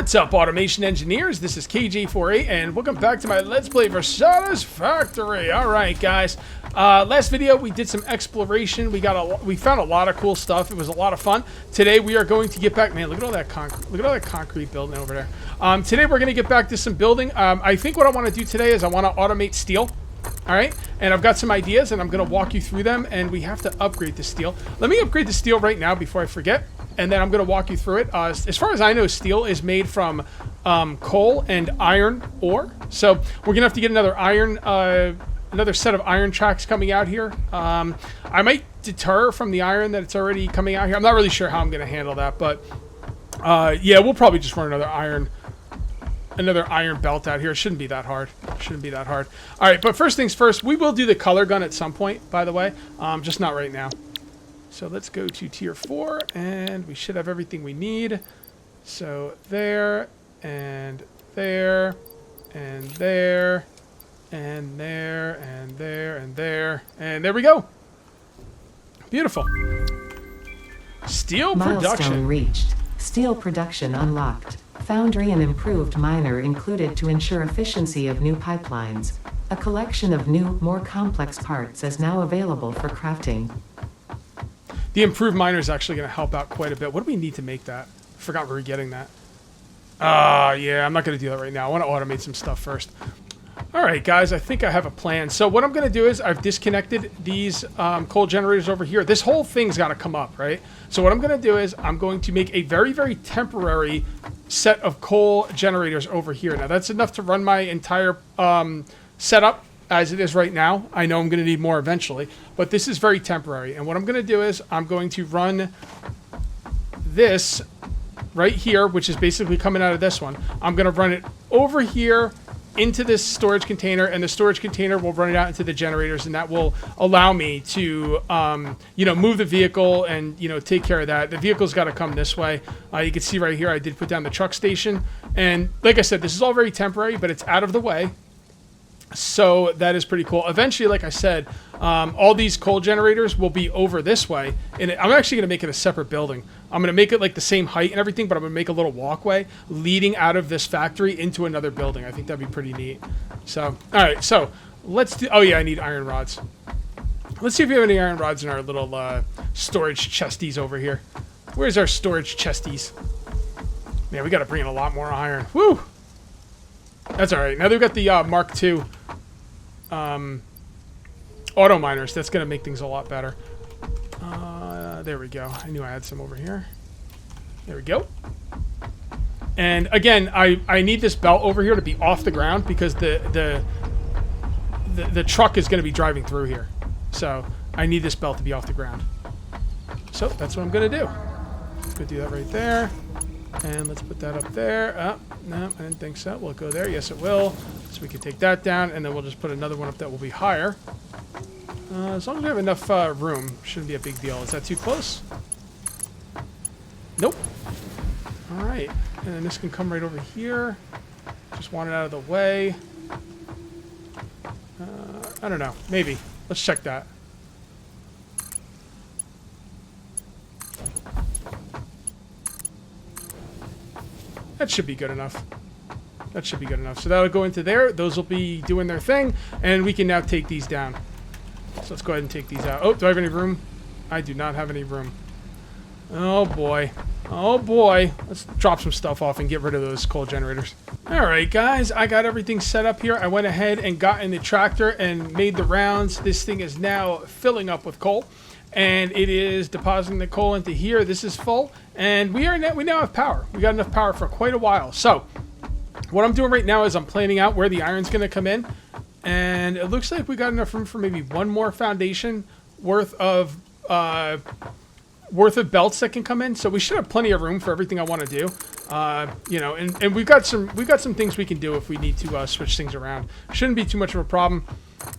What's up, automation engineers? This is KJ48, and welcome back to my Let's Play for Satisfactory. All right, guys. Last video we did some exploration. We found a lot of cool stuff. It was a lot of fun. Today we are going to get back. Man, look at all that concrete building over there. Today we're going to get back to some building. I think what I want to do today is I want to automate steel. All right, and I've got some ideas, and I'm going to walk you through them. And we have to upgrade the steel. Let me upgrade the steel right now before I forget. And then I'm going to walk you through it. As far as I know, steel is made from coal and iron ore. So we're going to have to get another another set of iron tracks coming out here. I might deter from the iron that it's already coming out here. I'm not really sure how I'm going to handle that, but yeah, we'll probably just run another iron belt out here. It shouldn't be that hard. All right, but first things first, we will do the color gun at some point, by the way, just not right now. So let's go to tier 4, and we should have everything we need. So there, and there, and there, and there, and there, and there, and there we go. Beautiful. Steel production. Milestone reached. Steel production unlocked. Foundry and improved miner included to ensure efficiency of new pipelines. A collection of new, more complex parts is now available for crafting. The improved miner is actually going to help out quite a bit. What do we need to make that? I forgot we were getting that. Yeah, I'm not going to do that right now. I want to automate some stuff first. All right, guys, I think I have a plan. So what I'm going to do is I've disconnected these coal generators over here. This whole thing's got to come up, right? So what I'm going to do is I'm going to make a very, very temporary set of coal generators over here. Now, that's enough to run my entire setup as it is right now. I know I'm going to need more eventually, but this is very temporary. And what I'm going to do is I'm going to run this right here, which is basically coming out of this one. I'm going to run it over here into this storage container, and the storage container will run it out into the generators, and that will allow me to, move the vehicle and, take care of that. The vehicle's got to come this way. You can see right here, I did put down the truck station. And like I said, this is all very temporary, but it's out of the way. So that is pretty cool. Eventually, like I said, all these coal generators will be over this way. And I'm actually going to make it a separate building. I'm going to make it like the same height and everything, but I'm going to make a little walkway leading out of this factory into another building. I think that'd be pretty neat. So, all right. So let's do... Oh, yeah, I need iron rods. Let's see if we have any iron rods in our little storage chesties over here. Where's our storage chesties? Man, we got to bring in a lot more iron. Woo! That's all right. Now they've got the Mark II auto miners. That's going to make things a lot better. There we go. I knew I had some over here. There we go. And again, I need this belt over here to be off the ground because the truck is going to be driving through here. So I need this belt to be off the ground. So that's what I'm going to do. Let's go do that right there. And let's put that up there. No, I didn't think so. Will it go there? Yes, it will. So we can take that down, and then we'll just put another one up that will be higher. As long as we have enough room, shouldn't be a big deal. Is that too close? Nope. All right. And then this can come right over here. Just want it out of the way. I don't know. Maybe. Let's check that. That should be good enough. That should be good enough. So that'll go into there. Those will be doing their thing. And we can now take these down. So let's go ahead and take these out. Oh, do I have any room? I do not have any room. Oh, boy. Oh, boy. Let's drop some stuff off and get rid of those coal generators. All right, guys. I got everything set up here. I went ahead and got in the tractor and made the rounds. This thing is now filling up with coal. And it is depositing the coal into here. This is full. And we now have power. We got enough power for quite a while. So what I'm doing right now is I'm planning out where the iron's going to come in. And it looks like we got enough room for maybe one more foundation worth of belts that can come in. So we should have plenty of room for everything I want to do. And we've got some things we can do if we need to switch things around. Shouldn't be too much of a problem.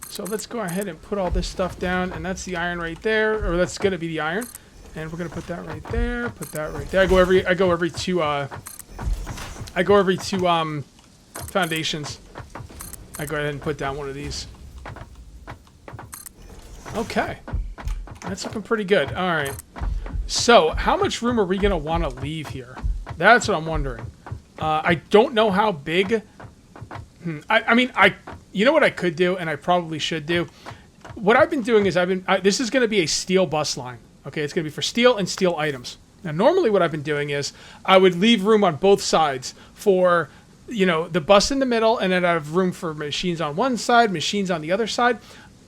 So let's go ahead and put all this stuff down, and that's the iron right there, or that's going to be the iron. And we're going to put that right there, put that right there. I go every two foundations. I go ahead and put down one of these. Okay. That's looking pretty good. All right. So, how much room are we going to want to leave here? That's what I'm wondering. I don't know how big. I mean, you know what I could do, and I probably should do. What I've been doing is this is going to be a steel bus line. Okay, it's going to be for steel and steel items. Now, normally what I've been doing is I would leave room on both sides for, you know, the bus in the middle, and then I have room for machines on one side, machines on the other side.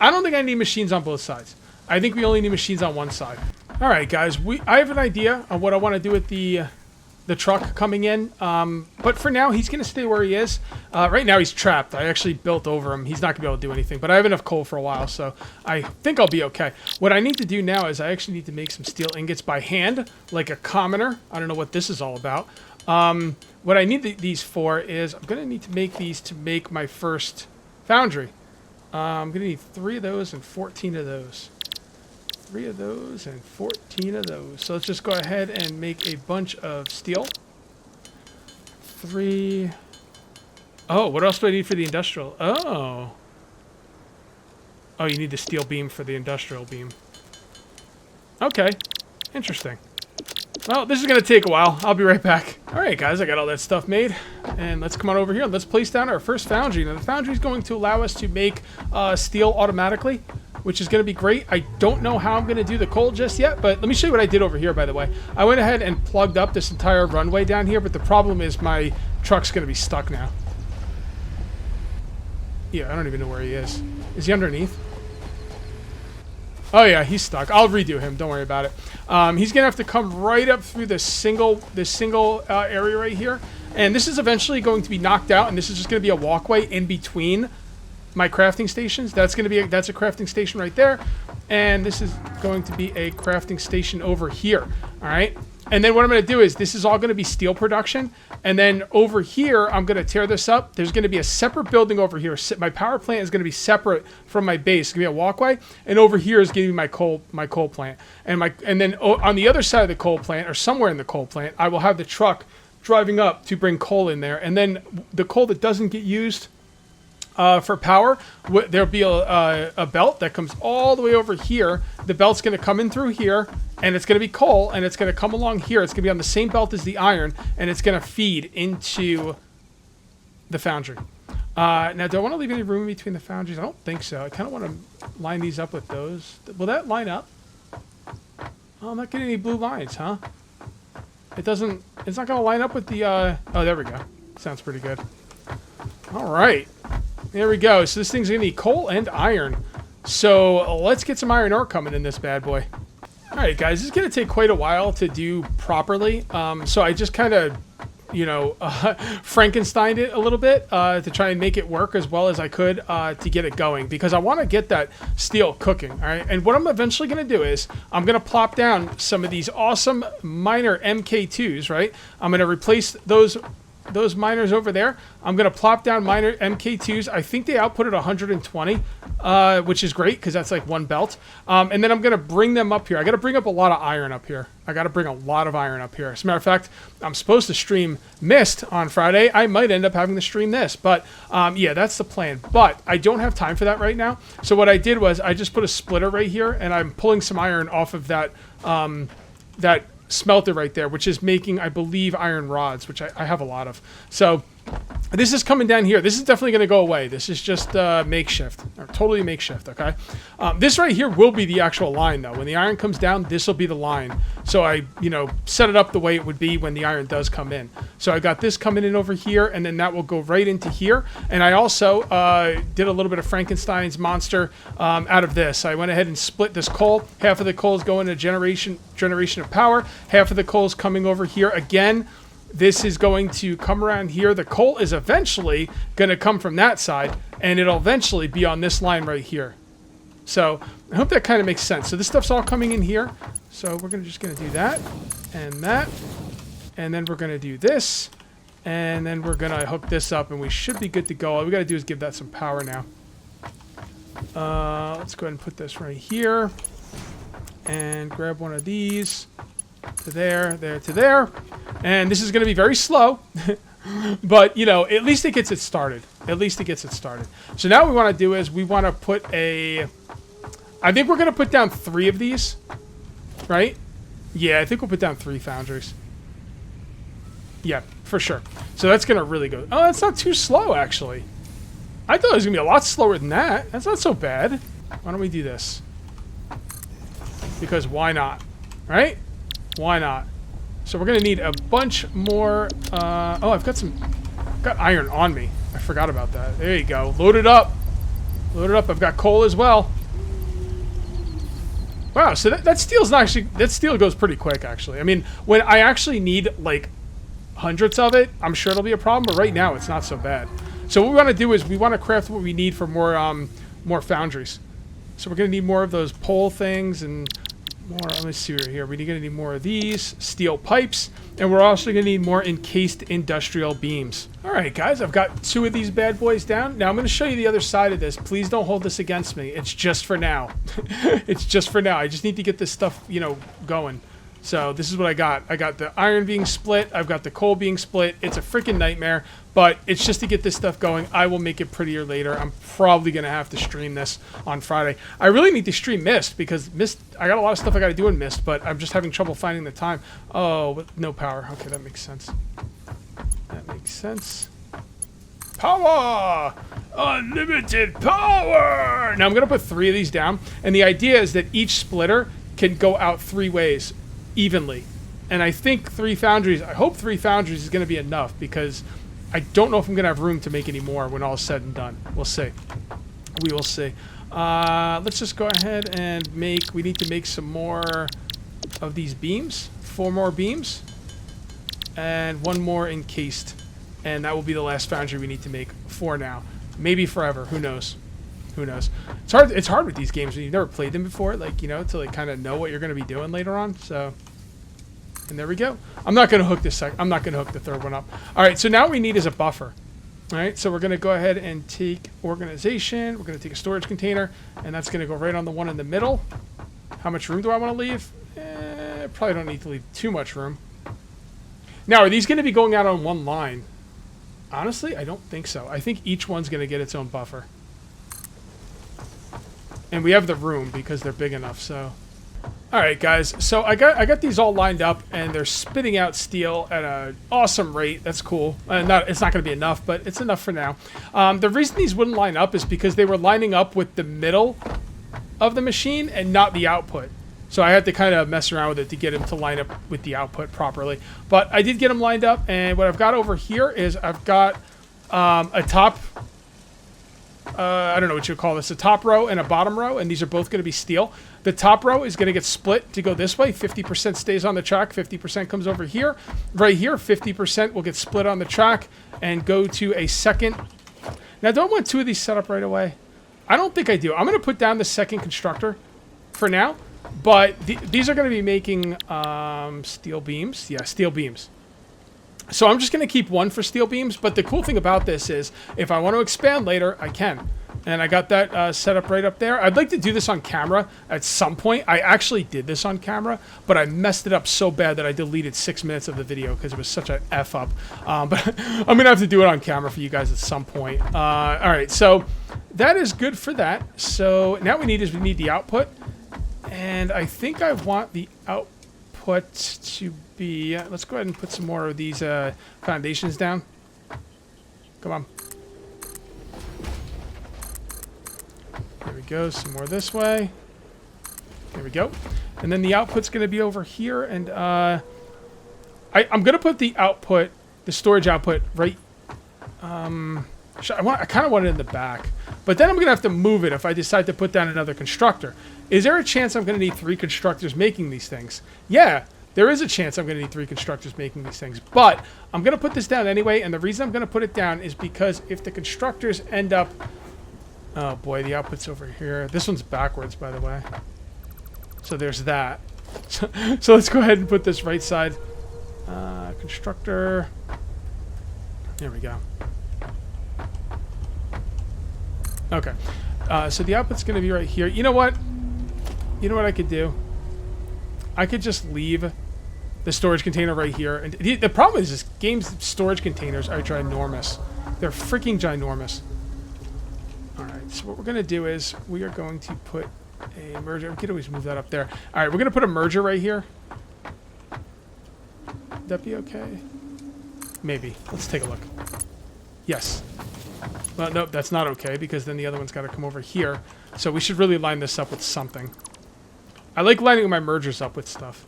I don't think I need machines on both sides. I think we only need machines on one side. All right, guys, I have an idea of what I want to do with the truck coming in, but for now he's going to stay where he is. Right now he's trapped. I actually built over him. He's not going to be able to do anything, but I have enough coal for a while, so I think I'll be okay. What I need to do now is I actually need to make some steel ingots by hand, like a commoner. I don't know what this is all about. What I need these for is I'm going to need to make these to make my first foundry. I'm going to need 3 of those and 14 of those. 3 of those and 14 of those. So let's just go ahead and make a bunch of steel. 3. Oh, what else do I need for the industrial? Oh. Oh, you need the steel beam for the industrial beam. Okay. Interesting. Well, this is going to take a while. I'll be right back. All right, guys, I got all that stuff made. And let's come on over here. Let's place down our first foundry. Now, the foundry is going to allow us to make steel automatically, which is going to be great. I don't know how I'm going to do the coal just yet, but let me show you what I did over here, by the way. I went ahead and plugged up this entire runway down here, but the problem is my truck's going to be stuck now. Yeah, I don't even know where he is. Is he underneath? Oh, yeah, he's stuck. I'll redo him. Don't worry about it. He's going to have to come right up through this single area right here, and this is eventually going to be knocked out, and this is just going to be a walkway in between my crafting stations. That's a crafting station right there, and this is going to be a crafting station over here. All right, and then what I'm going to do is this is all going to be steel production, and then over here I'm going to tear this up. There's going to be a separate building over here. My power plant is going to be separate from my base. It's going to be a walkway, and over here is going to be my coal plant, and then on the other side of the coal plant, or somewhere in the coal plant, I will have the truck driving up to bring coal in there, and then the coal that doesn't get used for power, there'll be a belt that comes all the way over here. The belt's going to come in through here, and it's going to be coal, and it's going to come along here. It's going to be on the same belt as the iron, and it's going to feed into the foundry. Now, do I want to leave any room between the foundries? I don't think so. I kind of want to line these up with those. Will that line up? Oh, I'm not getting any blue lines, huh? It's not going to line up with the, oh, there we go. Sounds pretty good. All right. There we go. So this thing's going to need coal and iron. So let's get some iron ore coming in this bad boy. All right, guys. This is going to take quite a while to do properly. So I just kind of, Frankensteined it a little bit to try and make it work as well as I could to get it going, because I want to get that steel cooking. All right. And what I'm eventually going to do is I'm going to plop down some of these awesome miner MK2s, right? I'm going to replace those miners over there. I'm going to plop down miner MK2s. I think they output at 120, which is great because that's like one belt. And then I'm going to bring them up here. I got to bring up a lot of iron up here. As a matter of fact, I'm supposed to stream Mist on Friday. I might end up having to stream this, but yeah, that's the plan. But I don't have time for that right now. So what I did was I just put a splitter right here, and I'm pulling some iron off of that that smelter right there, which is making, I believe, iron rods, which I have a lot of. So this is coming down here. This is definitely going to go away. This is just makeshift, or totally makeshift, okay? This right here will be the actual line, though. When the iron comes down, this will be the line. So I, set it up the way it would be when the iron does come in. So I got this coming in over here, and then that will go right into here. And I also did a little bit of Frankenstein's monster out of this. I went ahead and split this coal. Half of the coal is going to generation of power. Half of the coal is coming over here again. This is going to come around here. The coal is eventually going to come from that side, and it'll eventually be on this line right here. So I hope that kind of makes sense. So this stuff's all coming in here. So we're just going to do that, and then we're going to do this, and then we're going to hook this up, and we should be good to go. All we got to do is give that some power now. Let's go ahead and put this right here, and grab one of these. To there, to there. And this is going to be very slow, but, at least it gets it started. So now what we want to do is we want to put I think we're going to put down 3 of these, right? Yeah, I think we'll put down 3 foundries. Yeah, for sure. So that's going to really go. Oh, that's not too slow, actually. I thought it was going to be a lot slower than that. That's not so bad. Why don't we do this? Because why not? Right? Why not? So we're going to need a bunch more... oh, I've got iron on me. I forgot about that. There you go. Load it up. Load it up. I've got coal as well. Wow, so that steel's not actually... That steel goes pretty quick, actually. I mean, when I actually need, like, hundreds of it, I'm sure it'll be a problem, but right now it's not so bad. So what we want to do is we want to craft what we need for more foundries. So we're going to need more of those pole things and more... Let me see right here. We're going to need more of these steel pipes, and we're also going to need more encased industrial beams. All right, guys, I've got 2 of these bad boys down. Now I'm going to show you the other side of this. Please don't hold this against me. It's just for now. It's just for now. I just need to get this stuff, you know, going. So this is what I got. I got the iron being split. I've got the coal being split. It's a freaking nightmare, but it's just to get this stuff going. I will make it prettier later. I'm probably going to have to stream this on Friday. I really need to stream Myst because Myst, I got a lot of stuff I got to do in Myst, but I'm just having trouble finding the time. Oh, with no power. Okay, that makes sense. That makes sense. Power! Unlimited power! Now I'm going to put 3 of these down, and the idea is that each splitter can go out 3 ways evenly. And I think 3 foundries, I hope 3 foundries is going to be enough because I don't know if I'm going to have room to make any more when all is said and done. We'll see. We will see. Let's just go ahead and make, we need to make some more of these beams. 4 more beams. And 1 more encased. And that will be the last foundry we need to make for now. Maybe forever. Who knows? Who knows? It's hard with these games when you've never played them before, like, you know, to like kind of know what you're going to be doing later on. So, and there we go. I'm not going to hook this I'm not going to hook the 3rd one up. All right, so now what we need is a buffer. All right, so we're going to go ahead and take organization. We're going to take a storage container, and that's going to go right on the one in the middle. How much room do I want to leave? Probably don't need to leave too much room. Now, are these going to be going out on one line? Honestly, I don't think so. I think each one's going to get its own buffer. And we have the room because they're big enough, so... Alright, guys. So I got these all lined up, and they're spitting out steel at an awesome rate. That's cool. It's not going to be enough, but it's enough for now. The reason these wouldn't line up is because they were lining up with the middle of the machine and not the output. So I had to kind of mess around with it to get them to line up with the output properly. But I did get them lined up, and what I've got over here is I've got a top... I don't know what you call this, a top row and a bottom row, and these are both going to be steel. The top row is going to get split to go this way. 50% stays on the track, 50% comes over here. Right here, 50% will get split on the track and go to a second. Now, do I want 2 of these set up right away? I don't think I do. I'm going to put down the second constructor for now, but these are going to be making steel beams. Yeah, steel beams. So I'm just going to keep 1 for steel beams, but the cool thing about this is if I want to expand later, I can. And I got that set up right up there. I'd like to do this on camera at some point. I actually did this on camera, but I messed it up so bad that I deleted 6 minutes of the video because it was such an F up. But I'm going to have to do it on camera for you guys at some point. All right, so that is good for that. So now we need the output. And I think I want the output to be... let's go ahead and put some more of these foundations down. Come on. There we go. Some more this way. There we go. And then the output's going to be over here. And I'm going to put the output, the storage output, right... I kind of want it in the back. But then I'm going to have to move it if I decide to put down another constructor. Is there a chance I'm going to need 3 constructors making these things? Yeah, there is a chance I'm going to need 3 constructors making these things. But I'm going to put this down anyway, and the reason I'm going to put it down is because if the constructors end up... Oh boy, the output's over here. This one's backwards, by the way. So there's that. So let's go ahead and put this right side. Constructor. There we go. Okay. So the output's going to be right here. You know what? You know what I could do? I could just leave the storage container right here. And the problem is this game's storage containers are ginormous. They're freaking ginormous. Alright, so what we're going to do is we are going to put a merger. We could always move that up there. Alright, we're going to put a merger right here. Would that be okay? Maybe. Let's take a look. Yes. Well, nope, that's not okay, because then the other one's got to come over here. So we should really line this up with something. I like lining my mergers up with stuff.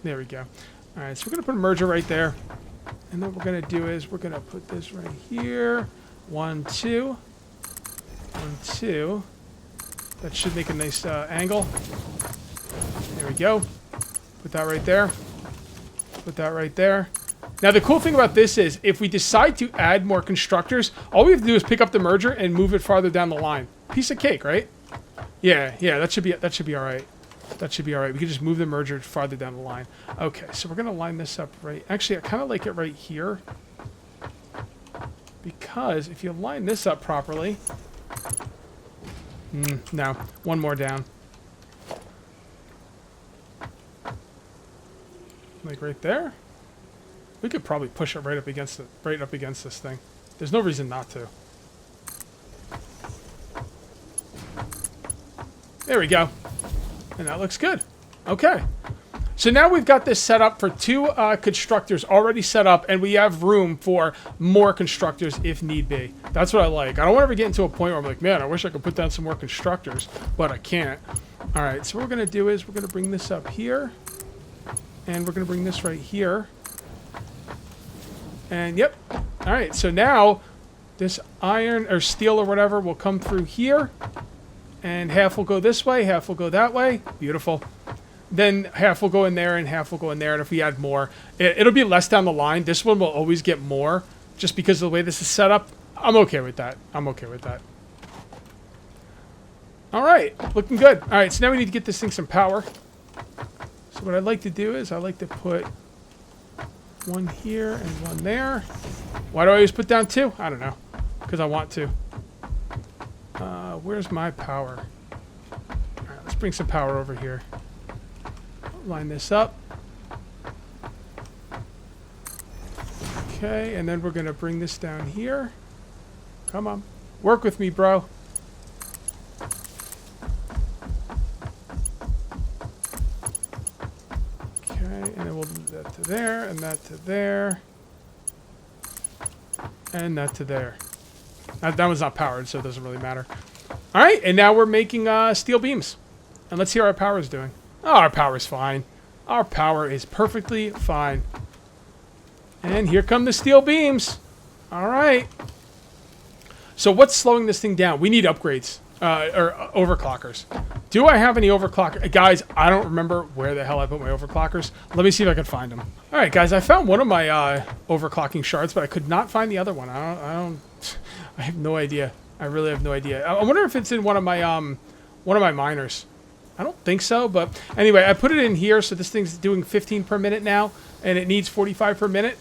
There we go. All right, so we're going to put a merger right there. And then what we're going to do is we're going to put this right here. 1, 2. 1, 2. That should make a nice angle. There we go. Put that right there. Put that right there. Now, the cool thing about this is if we decide to add more constructors, all we have to do is pick up the merger and move it farther down the line. Piece of cake, right? Yeah, that should be all right. That should be all right. We can just move the merger farther down the line. Okay, so we're going to line this up right... Actually, I kind of like it right here. Because if you line this up properly... no. One more down. Like right there? We could probably push it right up against this thing. There's no reason not to. There we go. And that looks good. Okay. So now we've got this set up for 2 constructors already set up, and we have room for more constructors if need be. That's what I like. I don't want to ever get into a point where I'm like, man, I wish I could put down some more constructors, but I can't. All right, so what we're going to do is we're going to bring this up here, and we're going to bring this right here. And yep. All right, so now this iron or steel or whatever will come through here. And half will go this way, half will go that way. Beautiful. Then half will go in there and half will go in there. And if we add more, it'll be less down the line. This one will always get more just because of the way this is set up. I'm okay with that. I'm okay with that. All right. Looking good. All right. So now we need to get this thing some power. So what I'd like to do is I like to put 1 here and 1 there. Why do I always put down 2? I don't know. Because I want to. Where's my power? All right, let's bring some power over here. Line this up. Okay, and then we're going to bring this down here. Come on. Work with me, bro. Okay, and then we'll do that to there, and that to there. And that to there. That one's not powered, so it doesn't really matter. All right, and now we're making steel beams. And let's see how our power is doing. Oh, our power is fine. Our power is perfectly fine. And here come the steel beams. All right. So what's slowing this thing down? We need upgrades or overclockers. Do I have any overclockers? Guys, I don't remember where the hell I put my overclockers. Let me see if I can find them. All right, guys, I found one of my overclocking shards, but I could not find the other one. I have no idea. I really have no idea. I wonder if it's in one of my miners. I don't think so, but anyway, I put it in here, so this thing's doing 15 per minute now, and it needs 45 per minute.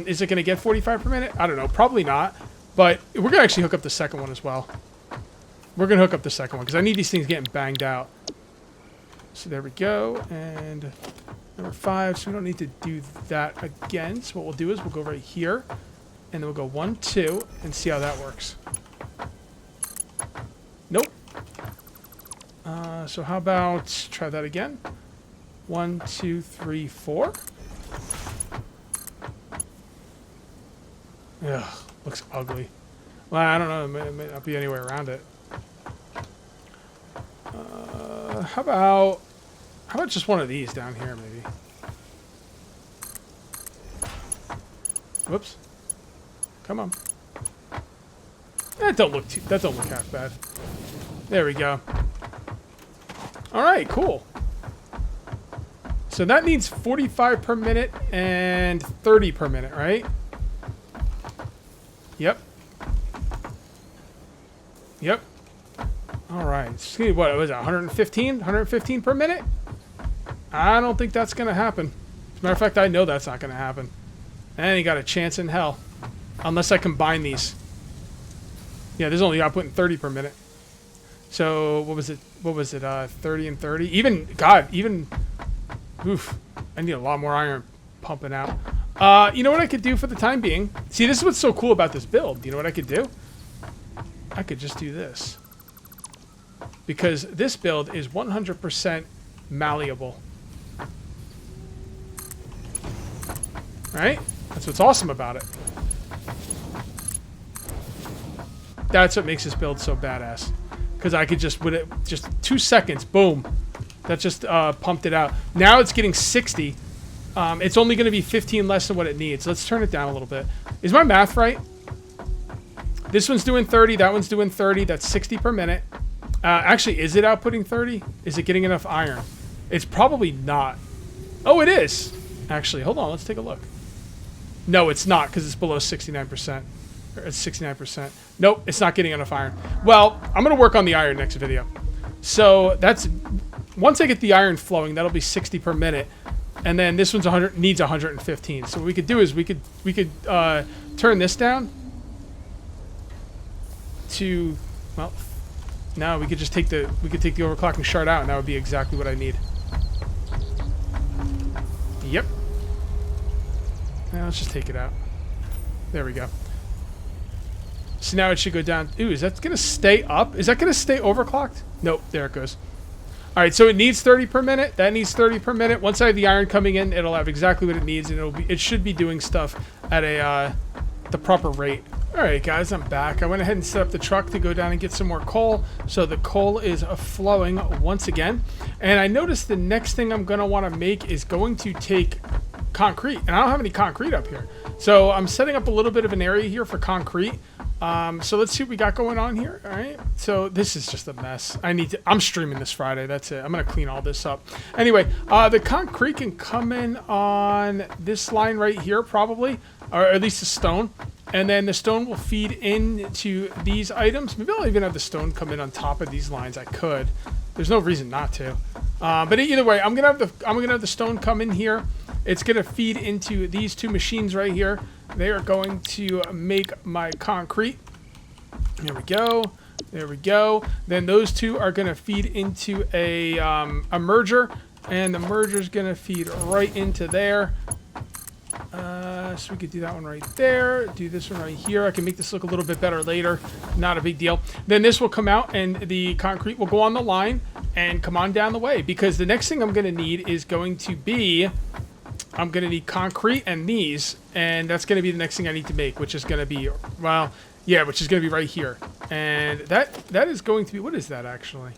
Is it going to get 45 per minute? I don't know. Probably not, but we're going to actually hook up the second one as well. We're going to hook up the second one, because I need these things getting banged out. So there we go, and number 5, so we don't need to do that again. So what we'll do is we'll go right here, and then we'll go 1, 2, and see how that works. Nope. So how about try that again? 1, 2, 3, 4. Ugh, looks ugly. Well, I don't know. It may not be any way around it. How about just one of these down here, maybe? Whoops. Come on. That don't look half bad. There we go. All right, cool. So that needs 45 per minute and 30 per minute, right? Yep. Yep. All right. See, what was it? 115? 115 per minute? I don't think that's going to happen. As a matter of fact, I know that's not going to happen. And you got a chance in hell. Unless I combine these. Yeah, there's only outputting 30 per minute. So, what was it? 30 and 30? Even, oof. I need a lot more iron pumping out. You know what I could do for the time being? See, this is what's so cool about this build. You know what I could do? I could just do this. Because this build is 100% malleable. Right? That's what's awesome about it. That's what makes this build so badass. Because I could just, with it, just 2 seconds, boom. That just pumped it out. Now it's getting 60. It's only going to be 15 less than what it needs. Let's turn it down a little bit. Is my math right? This one's doing 30. That one's doing 30. That's 60 per minute. Actually, is it outputting 30? Is it getting enough iron? It's probably not. Oh, it is. Actually, hold on. Let's take a look. No, it's not because it's below 69%. Or it's 69%. Nope, it's not getting enough iron. Well, I'm going to work on the iron next video. So that's... Once I get the iron flowing, that'll be 60 per minute. And then this one's needs 115. So what we could do is we could turn this down to, well, no, we could just take the overclocking shard out, and that would be exactly what I need. Yep. Now let's just take it out. There we go. So now it should go down. Ooh, is that gonna stay up? Is that gonna stay overclocked? Nope. There it goes. All right, so it needs 30 per minute. That needs 30 per minute. Once I have the iron coming in, it'll have exactly what it needs, and it should be doing stuff at the proper rate. All right, guys, I'm back. I went ahead and set up the truck to go down and get some more coal. So the coal is flowing once again. And I noticed the next thing I'm going to want to make is going to take concrete. And I don't have any concrete up here. So I'm setting up a little bit of an area here for concrete. So let's see what we got going on here. All right. So this is just a mess. I'm streaming this Friday. That's it. I'm going to clean all this up. Anyway, the concrete can come in on this line right here, probably, or at least the stone. And then the stone will feed into these items. Maybe I'll even have the stone come in on top of these lines. I could. There's no reason not to. But either way, I'm gonna have the stone come in here. It's gonna feed into these two machines right here. They are going to make my concrete. There we go. There we go. Then those two are gonna feed into a merger, and the merger is gonna feed right into there. So we could do that one right there. Do this one right here. I can make this look a little bit better later. Not a big deal. Then this will come out, and the concrete will go on the line and come on down the way. Because the next thing I'm going to need is going to be... I'm going to need concrete and these. And that's going to be the next thing I need to make, which is going to be... Well, yeah, which is going to be right here. And that is going to be... What is that, actually?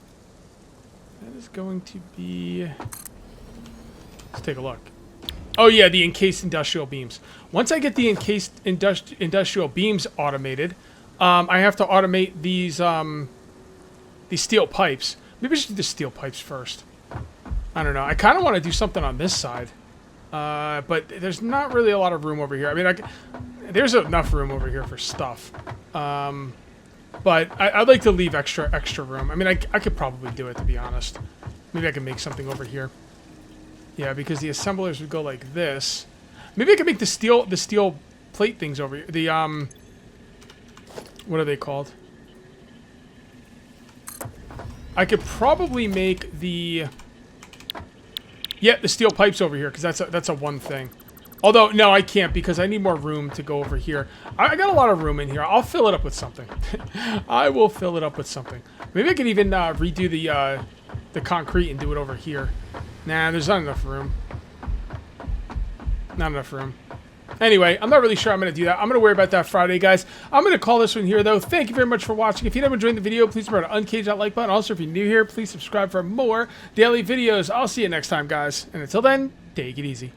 That is going to be... Let's take a look. Oh yeah, the encased industrial beams. Once I get the encased industrial beams automated, I have to automate these steel pipes. Maybe I should do the steel pipes first. I don't know. I kind of want to do something on this side, but there's not really a lot of room over here. I mean, there's enough room over here for stuff, but I'd like to leave extra room. I mean, I could probably do it, to be honest. Maybe I can make something over here. Yeah, because the assemblers would go like this. Maybe I could make the steel plate things over here. The what are they called? I could probably make the steel pipes over here, because that's a one thing. Although no, I can't, because I need more room to go over here. I got a lot of room in here. I'll fill it up with something. I will fill it up with something. Maybe I could even redo the concrete and do it over here. Nah, there's not enough room. Not enough room. Anyway, I'm not really sure I'm going to do that. I'm going to worry about that Friday, guys. I'm going to call this one here, though. Thank you very much for watching. If you haven't enjoyed the video, please remember to uncage that like button. Also, if you're new here, please subscribe for more daily videos. I'll see you next time, guys. And until then, take it easy.